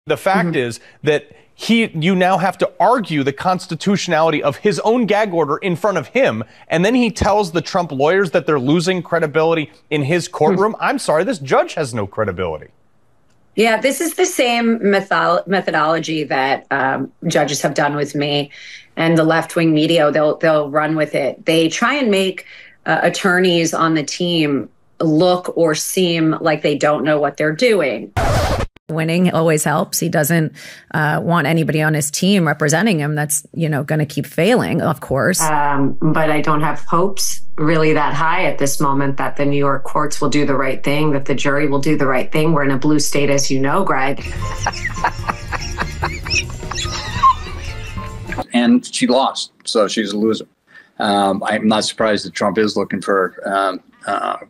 The fact is that you now have to argue the constitutionality of his own gag order in front of him, and then he tells the Trump lawyers that they're losing credibility in his courtroom. I'm sorry, this judge has no credibility. Yeah, this is the same methodology that judges have done with me, and the left-wing media, they'll run with it. They try and make attorneys on the team look or seem like they don't know what they're doing. Winning always helps. He doesn't want anybody on his team representing him that's, going to keep failing, of course. But I don't have hopes really that high at this moment that the New York courts will do the right thing, that the jury will do the right thing. We're in a blue state, as you know, Greg. And she lost, so she's a loser. I'm not surprised that Trump is looking for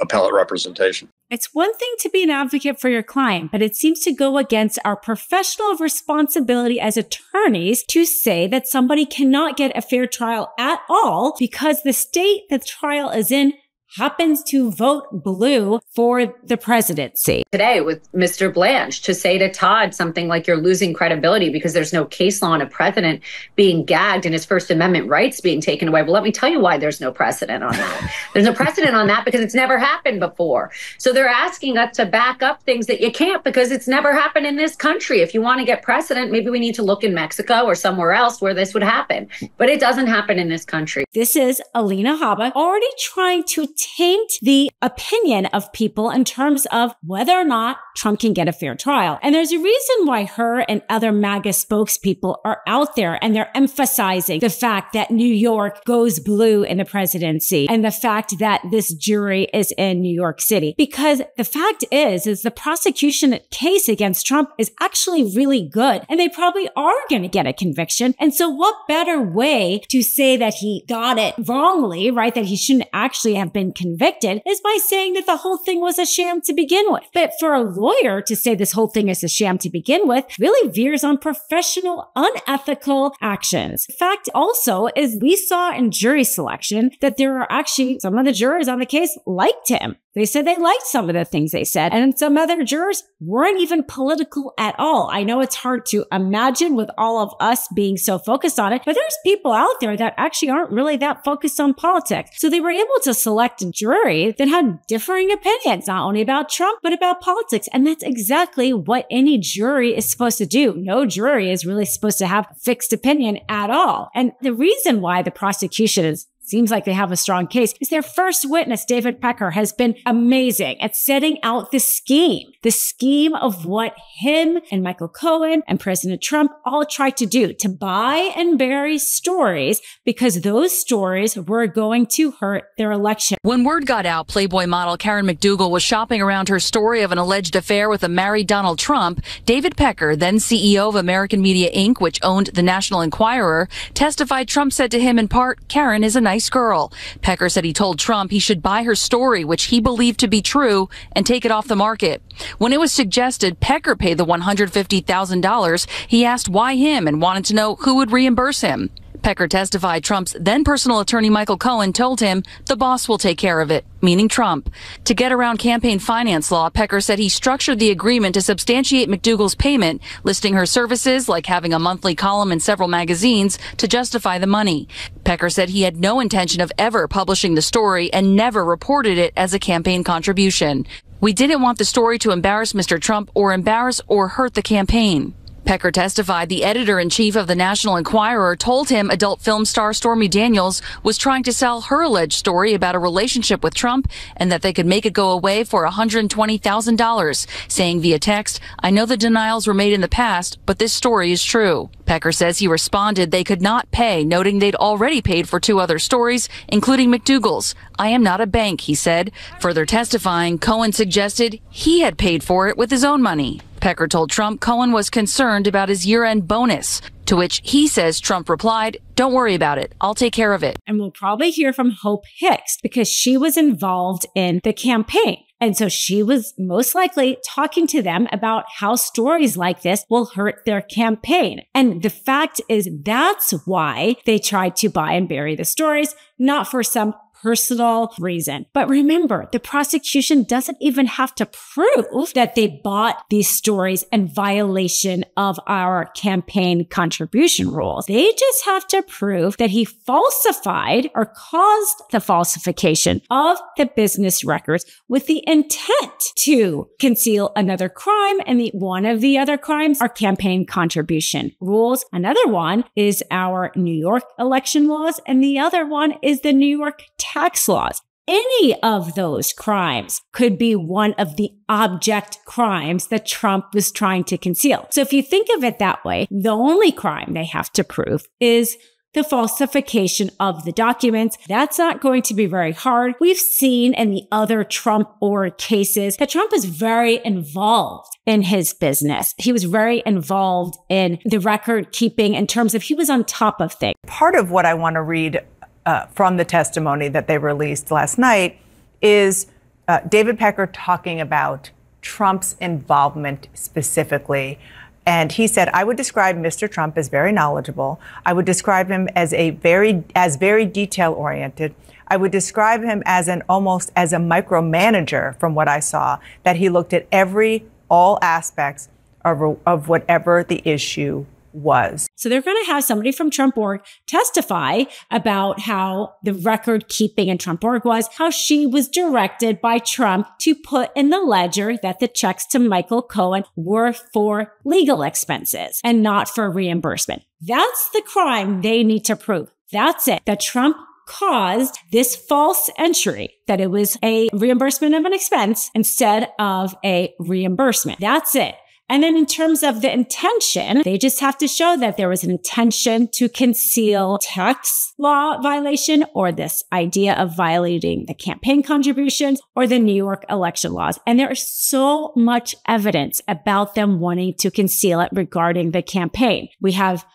appellate representation. It's one thing to be an advocate for your client, but it seems to go against our professional responsibility as attorneys to say that somebody cannot get a fair trial at all because the state the trial is in happens to vote blue for the presidency. Today with Mr. Blanche to say to Todd something like you're losing credibility because there's no case law on a president being gagged and his First Amendment rights being taken away. Well, let me tell you why there's no precedent on that. There's no precedent on that because it's never happened before. So they're asking us to back up things that you can't because it's never happened in this country. If you want to get precedent, maybe we need to look in Mexico or somewhere else where this would happen. But it doesn't happen in this country. This is Alina Habba already trying to taint the opinion of people in terms of whether or not Trump can get a fair trial. And there's a reason why her and other MAGA spokespeople are out there and they're emphasizing the fact that New York goes blue in the presidency and the fact that this jury is in New York City. Because the fact is the prosecution case against Trump is actually really good and they probably are going to get a conviction. And so what better way to say that he got it wrongly, right? That he shouldn't actually have been convicted is by saying that the whole thing was a sham to begin with. But for a lawyer to say this whole thing is a sham to begin with really veers on professional, unethical actions. The fact also is we saw in jury selection that there are actually some of the jurors on the case liked him. They said they liked some of the things they said, and some other jurors weren't even political at all. I know it's hard to imagine with all of us being so focused on it, but there's people out there that actually aren't really that focused on politics. So they were able to select a jury that had differing opinions, not only about Trump, but about politics. And that's exactly what any jury is supposed to do. No jury is really supposed to have a fixed opinion at all. And the reason why the prosecution seems like they have a strong case is their first witness, David Pecker, has been amazing at setting out the scheme of what him and Michael Cohen and President Trump all tried to do, to buy and bury stories because those stories were going to hurt their election. When word got out, Playboy model Karen McDougal was shopping around her story of an alleged affair with a married Donald Trump. David Pecker, then CEO of American Media Inc., which owned the National Enquirer, testified Trump said to him in part, "Karen is a nice girl." Pecker said he told Trump he should buy her story, which he believed to be true, and take it off the market. When it was suggested Pecker pay the $150,000, he asked why him and wanted to know who would reimburse him. Pecker testified Trump's then personal attorney Michael Cohen told him the boss will take care of it, meaning Trump. To get around campaign finance law, Pecker said he structured the agreement to substantiate McDougal's payment, listing her services like having a monthly column in several magazines to justify the money. Pecker said he had no intention of ever publishing the story and never reported it as a campaign contribution. "We didn't want the story to embarrass Mr. Trump or embarrass or hurt the campaign." Pecker testified the editor-in-chief of the National Enquirer told him adult film star Stormy Daniels was trying to sell her alleged story about a relationship with Trump and that they could make it go away for $120,000, saying via text, "I know the denials were made in the past, but this story is true." Pecker says he responded they could not pay, noting they'd already paid for 2 other stories, including McDougal's. "I am not a bank," he said. Further testifying, Cohen suggested he had paid for it with his own money. Pecker told Trump Cohen was concerned about his year-end bonus, to which he says Trump replied, "Don't worry about it. I'll take care of it." And we'll probably hear from Hope Hicks because she was involved in the campaign. And so she was most likely talking to them about how stories like this will hurt their campaign. And the fact is that's why they tried to buy and bury the stories, not for some personal reason. But remember, the prosecution doesn't even have to prove that they bought these stories in violation of our campaign contribution rules. They just have to prove that he falsified or caused the falsification of the business records with the intent to conceal another crime. And one of the other crimes are campaign contribution rules. Another one is our New York election laws, and the other one is the New York tax laws. Any of those crimes could be one of the object crimes that Trump was trying to conceal. So if you think of it that way, the only crime they have to prove is the falsification of the documents. That's not going to be very hard. We've seen in the other Trump or cases that Trump is very involved in his business. He was very involved in the record keeping in terms of he was on top of things. Part of what I want to read from the testimony that they released last night is David Pecker talking about Trump's involvement specifically. And he said, I would describe Mr. Trump as very knowledgeable. I would describe him as very detail-oriented. I would describe him as almost as a micromanager from what I saw, that he looked at all aspects of whatever the issue was. So they're going to have somebody from Trump Org testify about how the record keeping in Trump Org was, how she was directed by Trump to put in the ledger that the checks to Michael Cohen were for legal expenses and not for reimbursement. That's the crime they need to prove. That's it. That Trump caused this false entry, that it was a reimbursement of an expense instead of a reimbursement. That's it. And then in terms of the intention, they just have to show that there was an intention to conceal tax law violation or this idea of violating the campaign contributions or the New York election laws. And there is so much evidence about them wanting to conceal it regarding the campaign. We have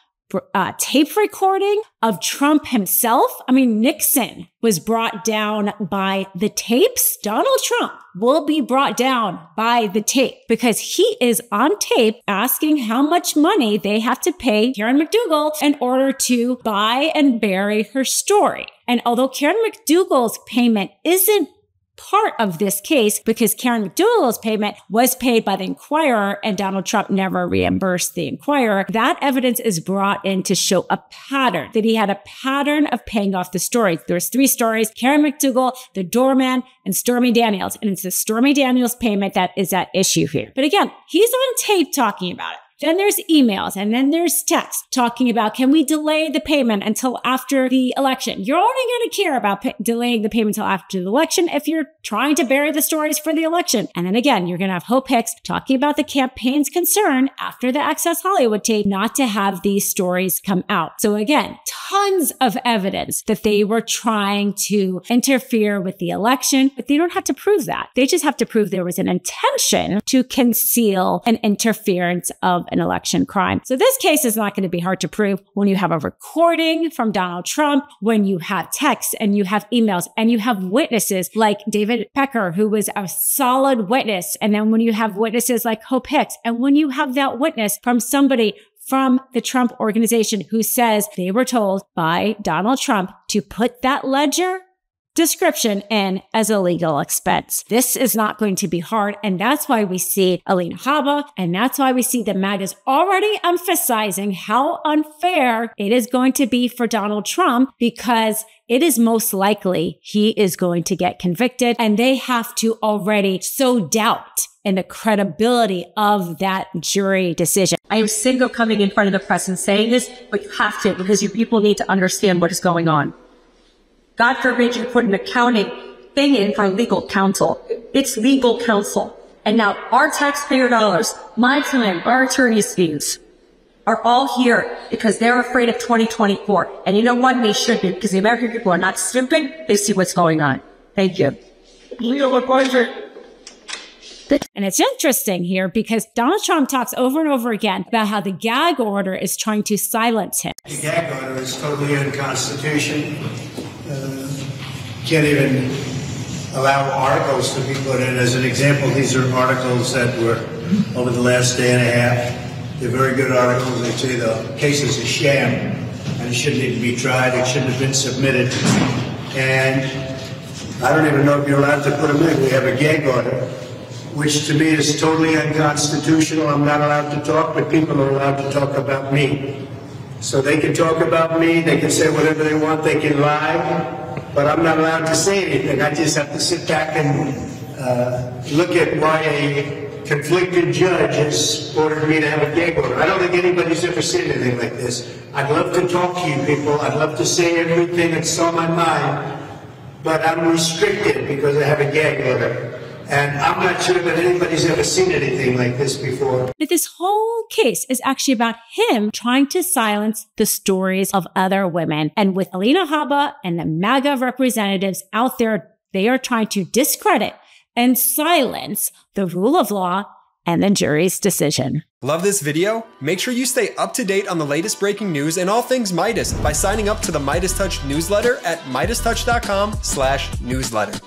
tape recording of Trump himself. I mean, Nixon was brought down by the tapes. Donald Trump will be brought down by the tape because he is on tape asking how much money they have to pay Karen McDougal in order to buy and bury her story. And although Karen McDougal's payment isn't part of this case because Karen McDougal's payment was paid by the Inquirer and Donald Trump never reimbursed the Inquirer, that evidence is brought in to show a pattern, that he had a pattern of paying off the stories. There's 3 stories, Karen McDougal, the doorman, and Stormy Daniels. And it's the Stormy Daniels payment that is at issue here. But again, he's on tape talking about it. Then there's emails and then there's text talking about, can we delay the payment until after the election? You're only going to care about delaying the payment until after the election if you're trying to bury the stories for the election. And then again, you're going to have Hope Hicks talking about the campaign's concern after the Access Hollywood tape not to have these stories come out. So again, tons of evidence that they were trying to interfere with the election, but they don't have to prove that. They just have to prove there was an intention to conceal an interference of an election crime. So this case is not going to be hard to prove when you have a recording from Donald Trump, when you have texts and you have emails and you have witnesses like David Pecker, who was a solid witness. And then when you have witnesses like Hope Hicks, and when you have that witness from somebody from the Trump organization who says they were told by Donald Trump to put that ledger description in as a legal expense. This is not going to be hard. And that's why we see Alina Habba. And that's why we see the MAGAs already emphasizing how unfair it is going to be for Donald Trump, because it is most likely he is going to get convicted. And they have to already sow doubt in the credibility of that jury decision. I am sick of coming in front of the press and saying this, but you have to, because you people need to understand what is going on. God forbid you put an accounting thing in for legal counsel. It's legal counsel. And now our taxpayer dollars, my time, our attorney's fees are all here because they're afraid of 2024. And you know what? They should be, because the American people are not stupid. They see what's going on. Thank you. Legal advisor. And it's interesting here because Donald Trump talks over and over again about how the gag order is trying to silence him. The gag order is totally unconstitutional. Can't even allow articles to be put in. As an example, these are articles that were over the last day and a half. They're very good articles. They say the case is a sham and it shouldn't even be tried. It shouldn't have been submitted. And I don't even know if you're allowed to put them in. We have a gag order, which to me is totally unconstitutional. I'm not allowed to talk, but people are allowed to talk about me. So they can talk about me, they can say whatever they want, they can lie, but I'm not allowed to say anything. I just have to sit back and look at why a conflicted judge has ordered me to have a gag order. I don't think anybody's ever seen anything like this. I'd love to talk to you people. I'd love to say everything that's on my mind, but I'm restricted because I have a gag order. And I'm not sure that anybody's ever seen anything like this before. But this whole case is actually about him trying to silence the stories of other women. And with Alina Habba and the MAGA representatives out there, they are trying to discredit and silence the rule of law and the jury's decision. Love this video? Make sure you stay up to date on the latest breaking news and all things Midas by signing up to the MeidasTouch newsletter at MeidasTouch.com/newsletter.